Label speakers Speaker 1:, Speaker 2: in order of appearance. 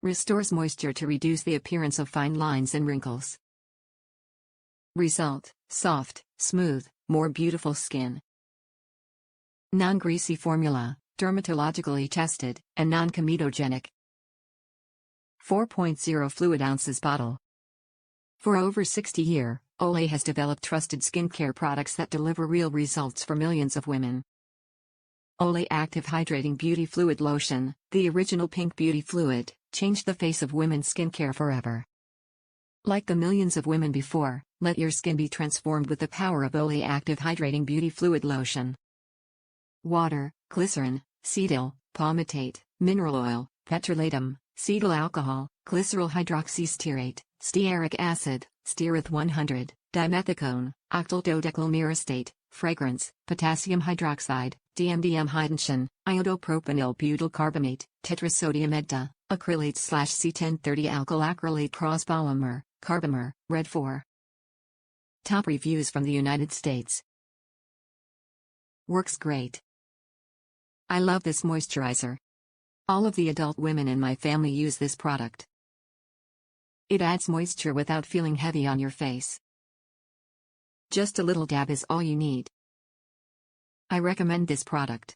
Speaker 1: Restores moisture to reduce the appearance of fine lines and wrinkles. Result: soft, smooth, more beautiful skin. Non-greasy formula, dermatologically tested, and non-comedogenic. 4.0 fluid ounces bottle. For over 60 years, Olay has developed trusted skincare products that deliver real results for millions of women. Olay Active Hydrating Beauty Fluid Lotion, the original pink beauty fluid, changed the face of women's skincare forever. Like the millions of women before, let your skin be transformed with the power of Olay Active Hydrating Beauty Fluid Lotion. Water, glycerin, cetyl, palmitate, mineral oil, petrolatum, cetyl alcohol, glyceryl hydroxystearate, stearic acid, stearate 100, dimethicone, octyldodecyl myristate, fragrance, potassium hydroxide, DMDM Hydantion, Iodopropynyl butylcarbamate, Tetrasodium EDTA, Acrylates/C1030 Alkyl Acrylate Crosspolymer, Carbomer, Red 4. Top reviews from the United States. Works great. I love this moisturizer. All of the adult women in my family use this product. It adds moisture without feeling heavy on your face. Just a little dab is all you need. I recommend this product.